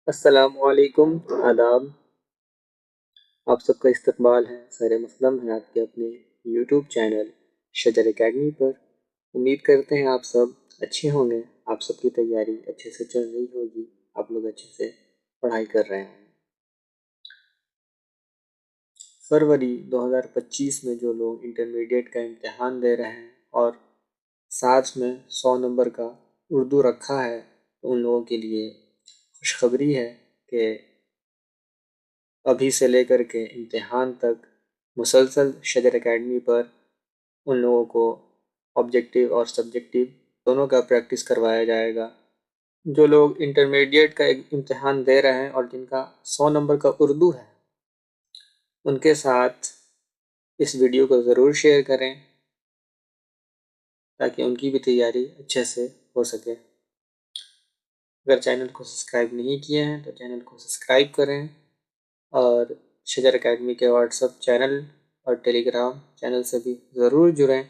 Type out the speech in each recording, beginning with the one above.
अस्सलामुअलैकुम, आदाब। आप सबका इस्तकबाल है, खैर मक़दम है आपके अपने यूट्यूब चैनल शजर एकेडमी पर। उम्मीद करते हैं आप सब अच्छे होंगे, आप सबकी तैयारी अच्छे से चल रही होगी, आप लोग अच्छे से पढ़ाई कर रहे हैं। फरवरी 2025 में जो लोग इंटरमीडिएट का इम्तहान दे रहे हैं और साथ में 100 नंबर का उर्दू रखा है, तो उन लोगों के लिए खुशखबरी है कि अभी से लेकर के इम्तिहान तक मुसलसल शजर एकेडमी पर उन लोगों को ऑब्जेक्टिव और सब्जेक्टिव दोनों का प्रैक्टिस करवाया जाएगा। जो लोग इंटरमीडिएट का एक इम्तिहान दे रहे हैं और जिनका 100 नंबर का उर्दू है, उनके साथ इस वीडियो को ज़रूर शेयर करें ताकि उनकी भी तैयारी अच्छे से हो सके। अगर चैनल को सब्सक्राइब नहीं किए हैं तो चैनल को सब्सक्राइब करें और शजर एकेडमी के व्हाट्सएप चैनल और टेलीग्राम चैनल से भी ज़रूर जुड़ें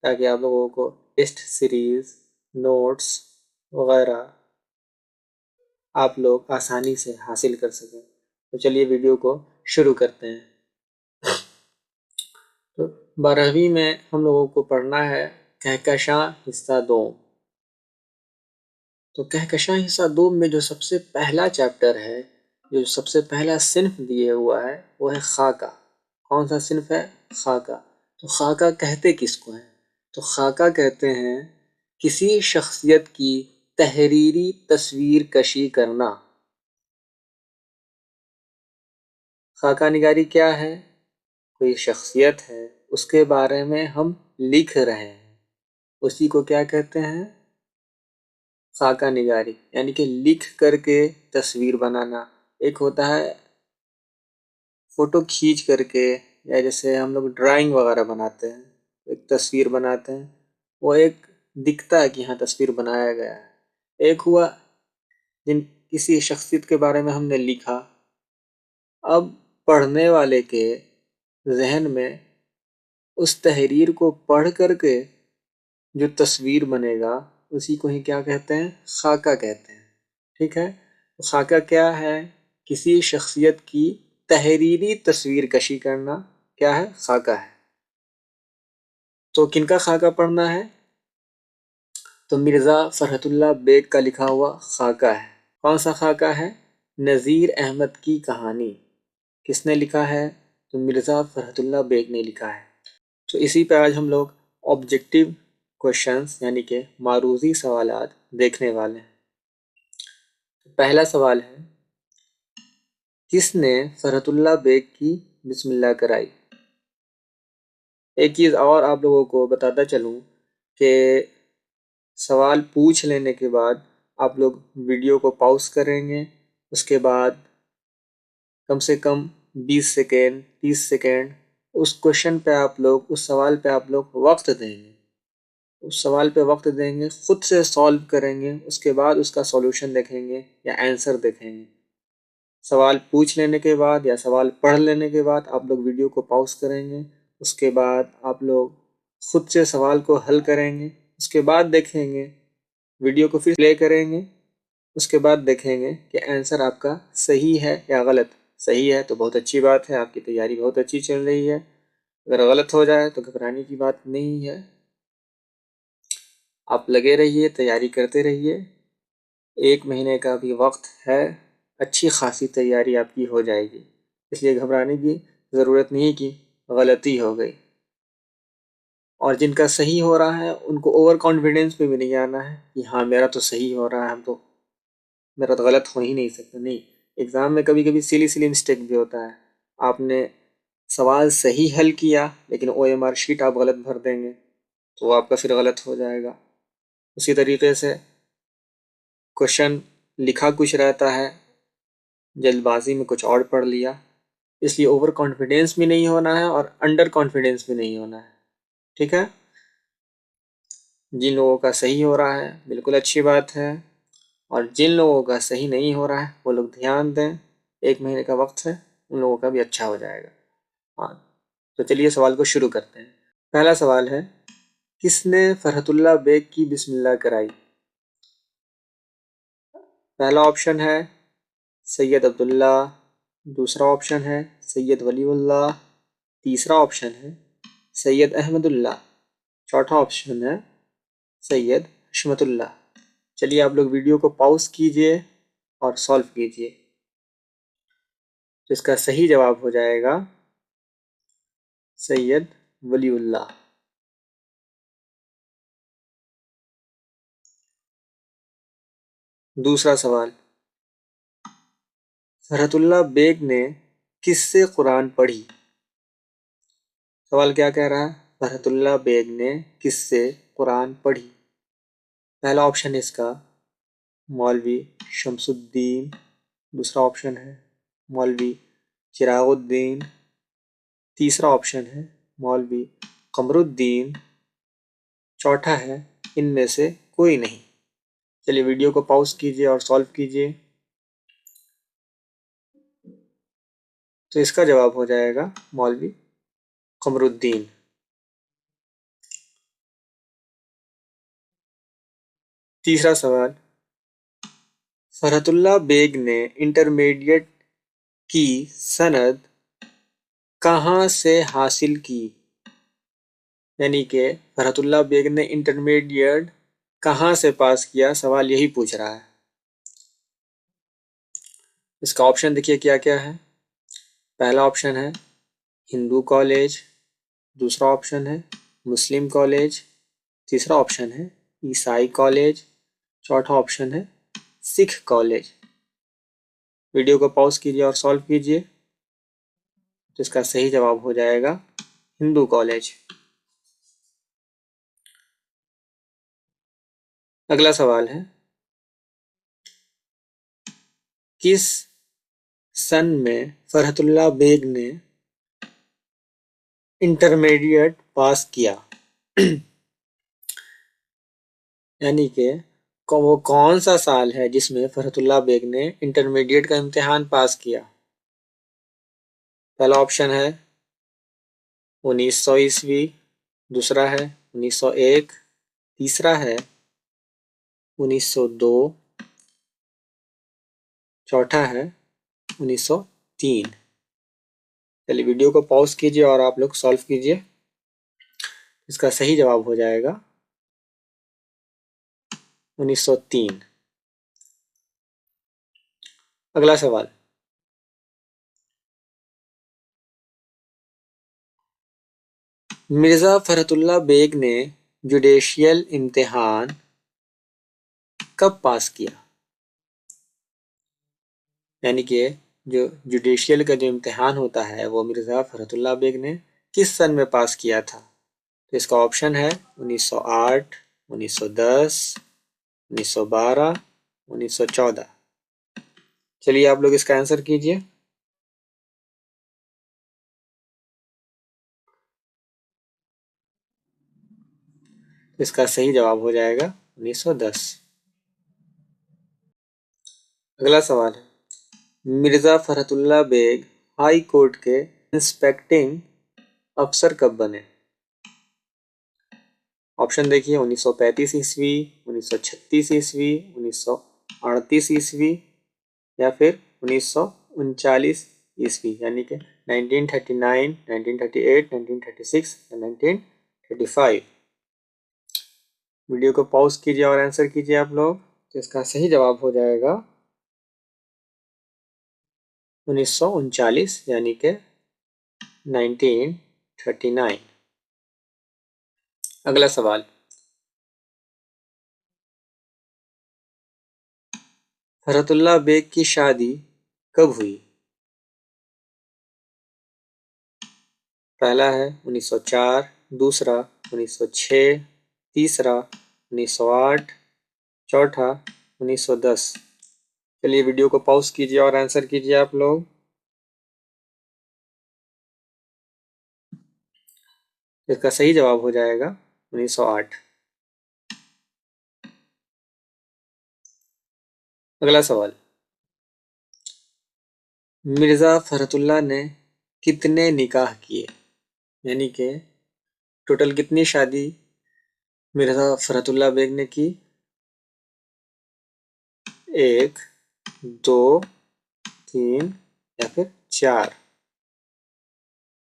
ताकि आप लोगों को टेस्ट सीरीज़, नोट्स वगैरह आप लोग आसानी से हासिल कर सकें। तो चलिए वीडियो को शुरू करते हैं। तो 12वीं में हम लोगों को पढ़ना है कहकशां हिस्सा 2। तो कहकशां हिस्सा 2 में जो सबसे पहला चैप्टर है, जो सबसे पहला सिन्फ दिए हुआ है, वो है खाका। कौन सा सिन्फ है? खाका। तो खाका कहते किसको हैं? तो खाका कहते हैं किसी शख्सियत की तहरीरी तस्वीर कशी करना। खाका निगारी क्या है? कोई शख्सियत है, उसके बारे में हम लिख रहे हैं, उसी को क्या कहते हैं? खाका निगारी। यानी कि लिख करके तस्वीर बनाना। एक होता है फोटो खींच करके, या जैसे हम लोग ड्राइंग वगैरह बनाते हैं, एक तस्वीर बनाते हैं, वो एक दिखता है कि हाँ तस्वीर बनाया गया है। एक हुआ जिन किसी शख्सियत के बारे में हमने लिखा, अब पढ़ने वाले के जहन में उस तहरीर को पढ़ करके जो तस्वीर बनेगा, उसी को ही क्या कहते हैं? खाका कहते हैं। ठीक है। तो खाका क्या है? किसी शख्सियत की तहरीरी तस्वीर कशी करना क्या है? खाका है। तो किनका खाका पढ़ना है? तो मिर्ज़ा फरहतुल्लाह बेग का लिखा हुआ खाका है। कौन सा खाका है? नज़ीर अहमद की कहानी। किसने लिखा है? तो मिर्ज़ा फरहतुल्लाह बेग ने लिखा है। तो इसी पे आज हम लोग ऑब्जेक्टिव क्वेश्चंस यानी कि मारूजी सवालात देखने वाले हैं। पहला सवाल है, किसने फरहतुल्लाह बेग की बिस्मिल्लाह कराई? एक चीज़ और आप लोगों को बताता चलूँ कि सवाल पूछ लेने के बाद आप लोग वीडियो को पॉज करेंगे, उसके बाद कम से कम 20 सेकेंड 30 सेकेंड उस क्वेश्चन पे आप लोग, उस सवाल पे आप लोग वक्त देंगे। उस सवाल पे वक्त देंगे, खुद से सॉल्व करेंगे, उसके बाद उसका सॉल्यूशन देखेंगे या आंसर देखेंगे। सवाल पूछ लेने के बाद या सवाल पढ़ लेने के बाद आप लोग वीडियो को पॉज करेंगे, उसके बाद आप लोग खुद से सवाल को हल करेंगे, उसके बाद देखेंगे, वीडियो को फिर प्ले करेंगे, उसके बाद देखेंगे कि आंसर आपका सही है या गलत। सही है तो बहुत अच्छी बात है, आपकी तैयारी बहुत अच्छी चल रही है। अगर गलत हो जाए तो घबराने की बात नहीं है, आप लगे रहिए, तैयारी करते रहिए। 1 महीने का भी वक्त है, अच्छी खासी तैयारी आपकी हो जाएगी, इसलिए घबराने की ज़रूरत नहीं कि गलती हो गई। और जिनका सही हो रहा है उनको ओवर कॉन्फिडेंस पे भी नहीं आना है कि हाँ मेरा तो सही हो रहा है, हम तो मेरा तो गलत हो ही नहीं सकता। नहीं, एग्ज़ाम में कभी कभी सिली सिली मिस्टेक भी होता है। आपने सवाल सही हल किया लेकिन OMR शीट आप गलत भर देंगे तो वो आपका फिर गलत हो जाएगा। उसी तरीके से क्वेश्चन लिखा कुछ रहता है, जल्दबाजी में कुछ और पढ़ लिया, इसलिए ओवर कॉन्फिडेंस भी नहीं होना है और अंडर कॉन्फिडेंस भी नहीं होना है। ठीक है। जिन लोगों का सही हो रहा है बिल्कुल अच्छी बात है, और जिन लोगों का सही नहीं हो रहा है वो लोग ध्यान दें, 1 महीने का वक्त है, उन लोगों का भी अच्छा हो जाएगा। हाँ, तो चलिए सवाल को शुरू करते हैं। पहला सवाल है, किसने फरहतुल्लाह बेग की बिस्मिल्लाह कराई? पहला ऑप्शन है सैयद अब्दुल्ला, दूसरा ऑप्शन है सैयद वलीउल्लाह, तीसरा ऑप्शन है सैयद अहमदुल्ला, चौथा ऑप्शन है सैयद हशमतुल्लाह। चलिए आप लोग वीडियो को पॉज कीजिए और सॉल्व कीजिए। तो इसका सही जवाब हो जाएगा सैयद वलीउल्लाह। दूसरा सवाल, फरहतुल्लाह बेग ने किससे कुरान पढ़ी? सवाल क्या कह रहा है? फरहतुल्लाह बेग ने किससे कुरान पढ़ी? पहला ऑप्शन है इसका मौलवी शमसुद्दीन, दूसरा ऑप्शन है मौलवी चिरागुद्दीन, तीसरा ऑप्शन है मौलवी कमरुद्दीन, चौथा है इनमें से कोई नहीं। चलिए वीडियो को पॉज कीजिए और सॉल्व कीजिए। तो इसका जवाब हो जाएगा मौलवी कमरुद्दीन। तीसरा सवाल, फरहतुल्लाह बेग ने इंटरमीडिएट की सनद कहाँ से हासिल की? यानी कि फरहतुल्लाह बेग ने इंटरमीडिएट कहाँ से पास किया, सवाल यही पूछ रहा है। इसका ऑप्शन देखिए क्या क्या है। पहला ऑप्शन है हिंदू कॉलेज, दूसरा ऑप्शन है मुस्लिम कॉलेज, तीसरा ऑप्शन है ईसाई कॉलेज, चौथा ऑप्शन है सिख कॉलेज। वीडियो को पॉज कीजिए और सॉल्व कीजिए। तो इसका सही जवाब हो जाएगा हिंदू कॉलेज। अगला सवाल है, किस सन में फरहतुल्लाह बेग ने इंटरमीडिएट पास किया? यानी कि वो कौन सा साल है जिसमें फरहतुल्लाह बेग ने इंटरमीडिएट का इम्तिहान पास किया? पहला ऑप्शन है 1900 ईस्वी, दूसरा है 1901, तीसरा है 1902, चौथा है 1903। चलिए वीडियो को पॉज कीजिए और आप लोग सॉल्व कीजिए। इसका सही जवाब हो जाएगा 1903। अगला सवाल, मिर्जा फरहतुल्लाह बेग ने जुडिशियल इम्तिहान कब पास किया? यानी कि जो जुडिशियल का जो इम्तिहान होता है वो मिर्जा फरहतुल्लाह बेग ने किस सन में पास किया था? तो इसका ऑप्शन है 1908, 1910, 1912, 1914। चलिए आप लोग इसका आंसर कीजिए। इसका सही जवाब हो जाएगा 1910। अगला सवाल है, Mirza Farhatullah bag high court के इंस्पेक्टिंग अफसर कब बने? ऑप्शन देखिए 1935 ईस्वी, 1936 ईस्वी, 1938 ईस्वी या फिर 1939 ईस्वी, यानी कि 1939, 1938, 1936 या 1935। वीडियो को पॉज कीजिए और आंसर कीजिए आप लोग। तो इसका सही जवाब हो जाएगा 1939 यानी कि 1939। अगला सवाल, फरहतुल्लाह बेग की शादी कब हुई? पहला है 1904, दूसरा 1906, तीसरा 1908, चौथा 1910। चलिए वीडियो को पॉज कीजिए और आंसर कीजिए आप लोग। इसका सही जवाब हो जाएगा 1908। अगला सवाल, मिर्जा फरहतुल्लाह ने कितने निकाह किए? यानी कि टोटल कितनी शादी मिर्जा फरहतुल्लाह बेग ने की? 1, 2, 3 या फिर 4।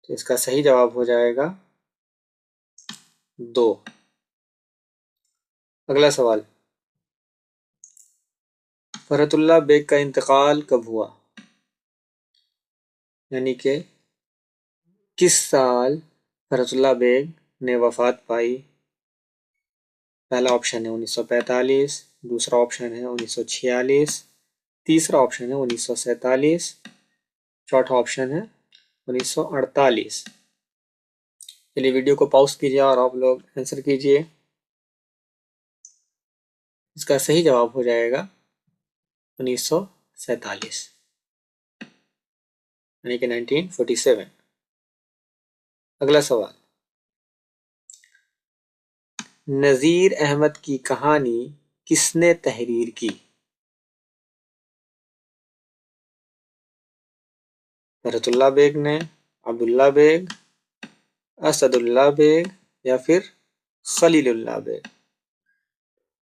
तो इसका सही जवाब हो जाएगा 2। अगला सवाल, फरहतुल्लाह बेग का इंतकाल कब हुआ? यानी कि किस साल फरहतुल्लाह बेग ने वफात पाई? पहला ऑप्शन है 1945, दूसरा ऑप्शन है 1946, तीसरा ऑप्शन है 1947, चौथा ऑप्शन है 1948। चलिए वीडियो को पॉज कीजिए और आप लोग आंसर कीजिए। इसका सही जवाब हो जाएगा 1947 यानी कि 1947। अगला सवाल, नज़ीर अहमद की कहानी किसने तहरीर की? फरहतुल्लाह बेग ने, अब्दुल्ला बेग, असदुल्ला बेग या फिर खलीलुल्लाह बेग?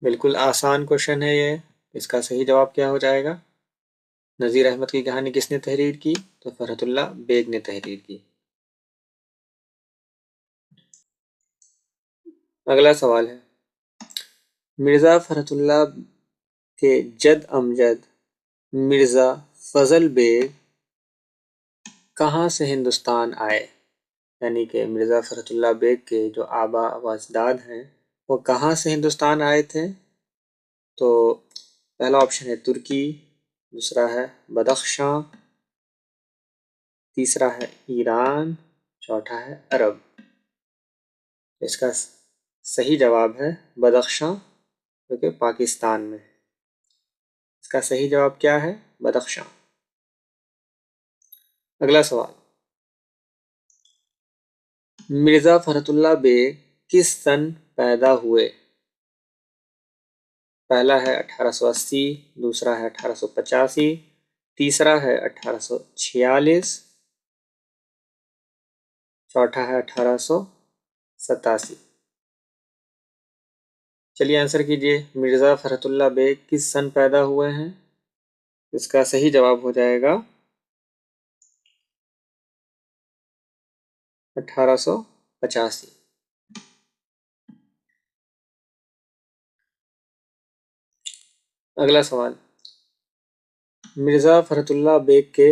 बिल्कुल आसान क्वेश्चन है ये। इसका सही जवाब क्या हो जाएगा? नज़ीर अहमद की कहानी किसने तहरीर की? तो फरहतुल्लाह बेग ने तहरीर की। अगला सवाल है, मिर्ज़ा फरहतुल्लाह के जद अमजद मिर्ज़ा फजल बेग कहाँ से हिंदुस्तान आए? यानी कि मिर्ज़ा फरहतुल्लाह बेग के जो आबा व अजदाद हैं वो कहाँ से हिंदुस्तान आए थे? तो पहला ऑप्शन है तुर्की, दूसरा है बदख्शां, तीसरा है ईरान, चौथा है अरब। इसका सही जवाब है बदख्शां, जो कि पाकिस्तान में है। इसका सही जवाब क्या है? बदख्शां। अगला सवाल, मिर्ज़ा फरहतुल्लाह बेग किस सन पैदा हुए? पहला है 1880, दूसरा है 1885, तीसरा है 1846, चौथा है 1887। चलिए आंसर कीजिए, मिर्ज़ा फरहतुल्लाह बेग किस सन पैदा हुए हैं? इसका सही जवाब हो जाएगा 1885। अगला सवाल, मिर्ज़ा फरहतुल्लाह बेग के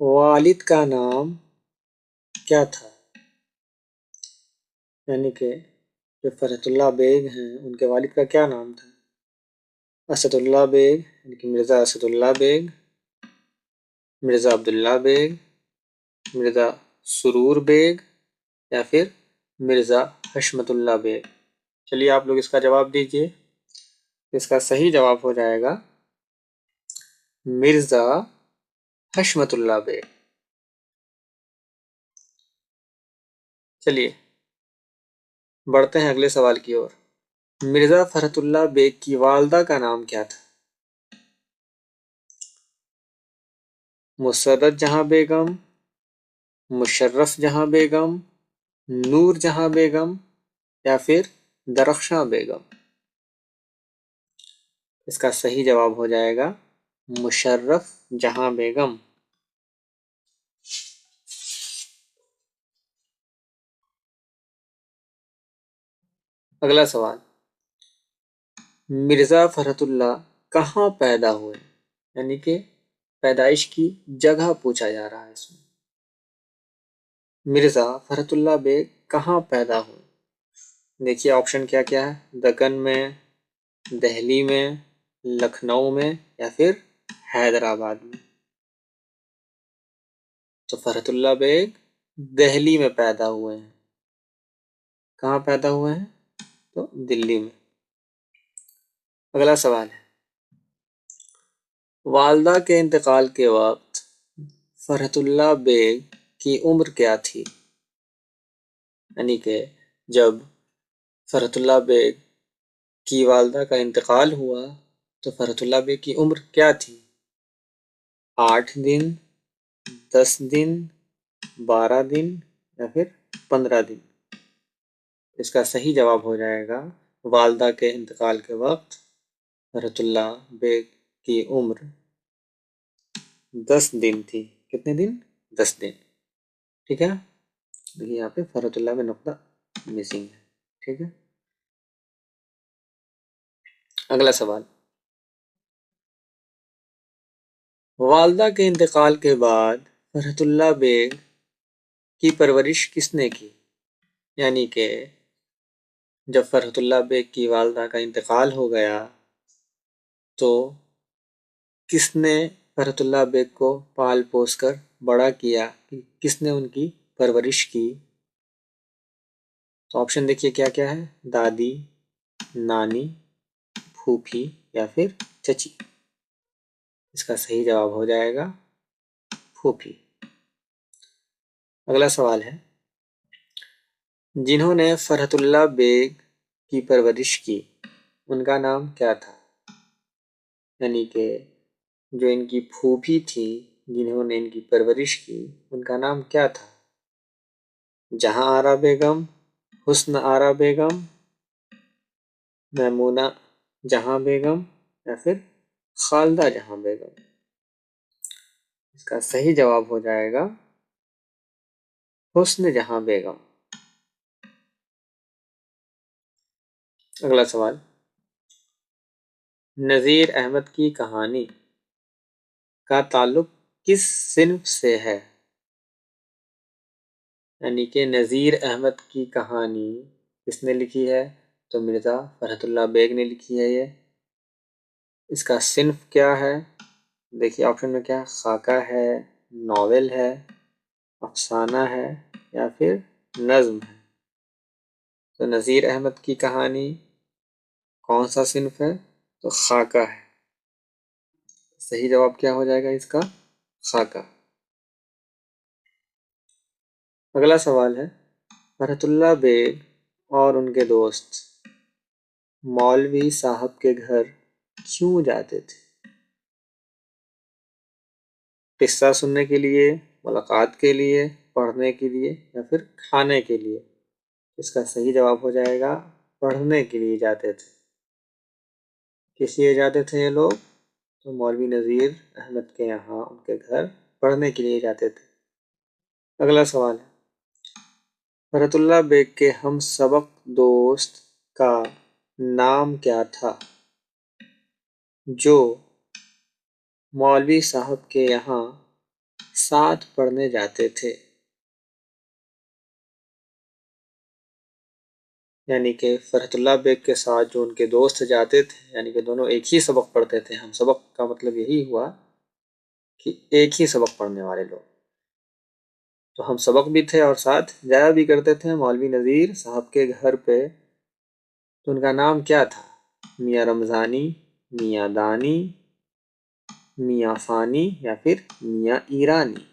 वालिद का नाम क्या था? यानी कि जो फरहतुल्लाह बेग हैं उनके वालिद का क्या नाम था? असदुल्ला बेग यानी कि मिर्ज़ा असदुल्ला बेग, मिर्ज़ा अब्दुल्ला बेग, मिर्ज़ा सुरूर बेग या फिर मिर्ज़ा हशमतुल्ला बेग? चलिए आप लोग इसका जवाब दीजिए। इसका सही जवाब हो जाएगा मिर्ज़ा हशमतुल्ला बेग। चलिए बढ़ते हैं अगले सवाल की ओर। मिर्ज़ा फरहतुल्लाह बेग की वालदा का नाम क्या था? मुसर्रत जहां बेगम, मुशर्रफ जहां बेगम, नूर जहां बेगम या फिर दरख्शां बेगम? इसका सही जवाब हो जाएगा मुशर्रफ जहां बेगम। अगला सवाल, मिर्ज़ा फरहतुल्लाह कहाँ पैदा हुए? यानी कि पैदाइश की जगह पूछा जा रहा है इसमें। मिर्ज़ा फरहतुल्लाह बेग कहाँ पैदा हुए? देखिए ऑप्शन क्या क्या है, दक्कन में, दिल्ली में, लखनऊ में या फिर हैदराबाद में? तो फरहतुल्लाह बेग दिल्ली में पैदा हुए हैं। कहाँ पैदा हुए हैं? तो दिल्ली में। अगला सवाल है, वालदा के इंतकाल के वक्त फरहतुल्लाह बेग की उम्र क्या थी? यानी कि जब फरहतुल्लाह बेग की वालदा का इंतकाल हुआ तो फरहतुल्लाह बेग की उम्र क्या थी? 8 दिन, 10 दिन, 12 दिन या फिर 15 दिन? इसका सही जवाब हो जाएगा वालदा के इंतकाल के वक्त फरहतुल्लाह बेग की उम्र 10 दिन थी। कितने दिन? 10 दिन। ठीक है, देखिए यहाँ पे फरहतुल्लाह में नुक्ता मिसिंग है। ठीक है, अगला सवाल, वालदा के इंतकाल के बाद फरहतुल्लाह बेग की परवरिश किसने की? यानी कि जब फरहतुल्लाह बेग की वालदा का इंतकाल हो गया तो किसने फरहतुल्लाह बेग को पाल पोस कर बड़ा किया, किसने उनकी परवरिश की? तो ऑप्शन देखिए क्या क्या है, दादी, नानी, फूफी या फिर चची। इसका सही जवाब हो जाएगा फूफी। अगला सवाल है, जिन्होंने फरहतुल्लाह बेग की परवरिश की उनका नाम क्या था? यानी कि जो इनकी फूफी थी जिन्होंने इनकी परवरिश की उनका नाम क्या था? जहां आरा बेगम, हुस्न आरा बेगम, मैमूना जहां बेगम या फिर खालदा जहां बेगम। इसका सही जवाब हो जाएगा हुस्न जहां बेगम। अगला सवाल, नज़ीर अहमद की कहानी का ताल्लुक किस सिन्फ से है? यानी कि नज़ीर अहमद की कहानी किसने लिखी है? तो मिर्ज़ा फरहतुल्लाह बेग ने लिखी है ये। इसका सिन्फ क्या है? देखिए ऑप्शन में क्या है, खाका है, नॉवेल है, अफसाना है या फिर नज्म है। तो नज़ीर अहमद की कहानी कौन सा सिन्फ है? तो खाका है। सही जवाब क्या हो जाएगा इसका? खाका। अगला सवाल है, फरहतुल्लाह बेग और उनके दोस्त मौलवी साहब के घर क्यों जाते थे? किस्सा सुनने के लिए, मुलाकात के लिए, पढ़ने के लिए या फिर खाने के लिए? इसका सही जवाब हो जाएगा पढ़ने के लिए जाते थे। किस लिए जाते थे ये लोग? तो मौलवी नज़ीर अहमद के यहाँ उनके घर पढ़ने के लिए जाते थे। अगला सवाल है, फरहतुल्लाह बेग के हम सबक दोस्त का नाम क्या था जो मौलवी साहब के यहाँ साथ पढ़ने जाते थे? यानी कि फरहतुल्लाह बेग के साथ जो उनके दोस्त जाते थे, यानी कि दोनों एक ही सबक पढ़ते थे। हम सबक का मतलब यही हुआ कि एक ही सबक पढ़ने वाले लोग। तो हम सबक भी थे और साथ जाया भी करते थे मौलवी नज़ीर साहब के घर पे। तो उनका नाम क्या था? मियाँ रमज़ानी, मियाँ दानी, मियाँ फ़ानी या फिर मियाँ ईरानी?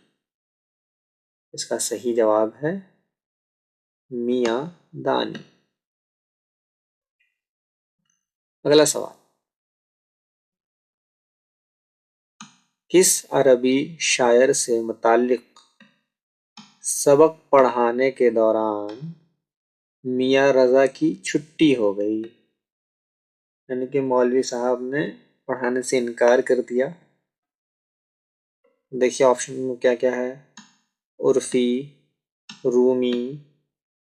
इसका सही जवाब है मियाँ दानी। अगला सवाल, किस अरबी शायर से मुताल्लिक़ सबक पढ़ाने के दौरान मियाँ रज़ा की छुट्टी हो गई? यानी कि मौलवी साहब ने पढ़ाने से इनकार कर दिया। देखिए ऑप्शन में क्या क्या है, उर्फ़ी, रूमी,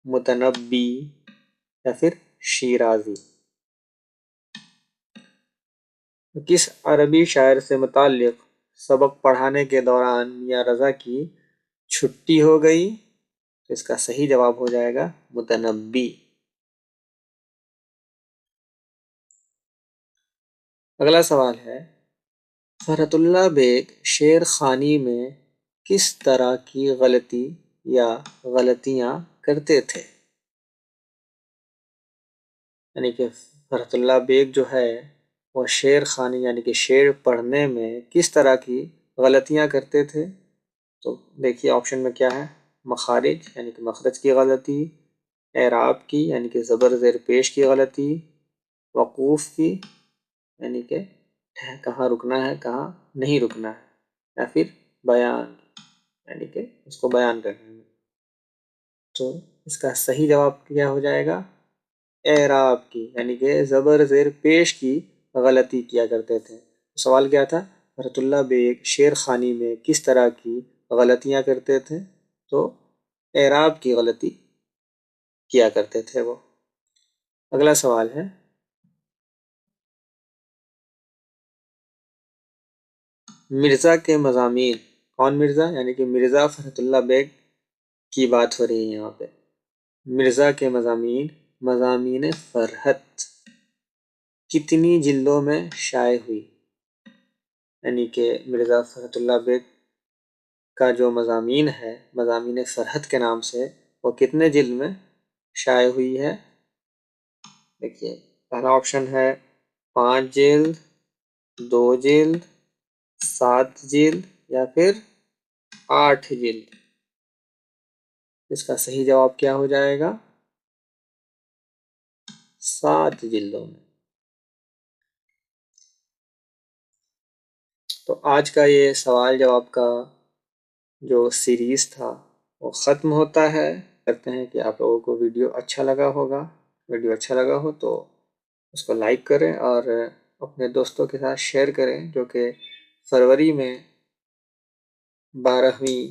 मुतनब्बी या फिर शिराज़ी। किस अरबी शायर से मुताल्लिक़ सबक पढ़ाने के दौरान मियाँ रज़ा की छुट्टी हो गई? तो इसका सही जवाब हो जाएगा मुतनब्बी। अगला सवाल है, फरहतुल्लाह बेग शेर खानी में किस तरह की गलती या गलतियाँ करते थे? यानी कि फरहतुल्लाह बेग जो है वो शेर खानी यानी कि शेर पढ़ने में किस तरह की गलतियाँ करते थे? तो देखिए ऑप्शन में क्या है, मखारिज यानी कि मखरज की गलती, एराब की यानी कि ज़बर ज़ेर पेश की गलती, वक़ूफ़ की यानी कि कहाँ रुकना है कहाँ नहीं रुकना है, या फिर बयान यानी कि उसको बयान करने में। तो इसका सही जवाब क्या हो जाएगा? एराब की यानी कि ज़बर ज़ेर पेश की गलती किया करते थे। सवाल क्या था? फरहतुल्लाह बेग शेर खानी में किस तरह की गलतियां करते थे? तो एराब की गलती किया करते थे वो। अगला सवाल है, मिर्ज़ा के मज़ामीन, कौन मिर्ज़ा? यानी कि मिर्ज़ा फरहतुल्लाह बेग की बात हो रही है यहाँ पे। मिर्ज़ा के मज़ामीन, मज़ामीन फरहत कितनी जिल्दों में शाये हुई? यानी कि मिर्ज़ा फरहतुल्लाह बेग का जो मज़ामीन है, मज़ामीन फरहत के नाम से, वो कितने जिल्द में शाये हुई है? देखिए, पहला ऑप्शन है 5 जिल्द, 2 जिल्द, 7 जिल्द या फिर 8 जिल्द। इसका सही जवाब क्या हो जाएगा? 7 जिल्दों में। तो आज का ये सवाल जवाब का जो सीरीज़ था वो ख़त्म होता है। करते हैं कि आप लोगों को वीडियो अच्छा लगा होगा। वीडियो अच्छा लगा हो तो उसको लाइक करें और अपने दोस्तों के साथ शेयर करें जो कि फरवरी में 12वीं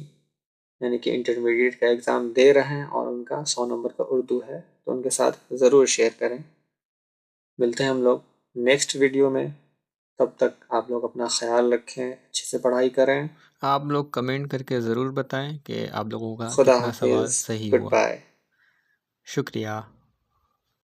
यानी कि इंटरमीडिएट का एग्ज़ाम दे रहे हैं और उनका 100 नंबर का उर्दू है, तो उनके साथ ज़रूर शेयर करें। मिलते हैं हम लोग नेक्स्ट वीडियो में। तब तक आप लोग अपना ख्याल रखें, अच्छे से पढ़ाई करें। आप लोग कमेंट करके ज़रूर बताएं कि आप लोगों का खुदा कितना सवाल हाफिज़, सही गुड हुआ। बाय। शुक्रिया।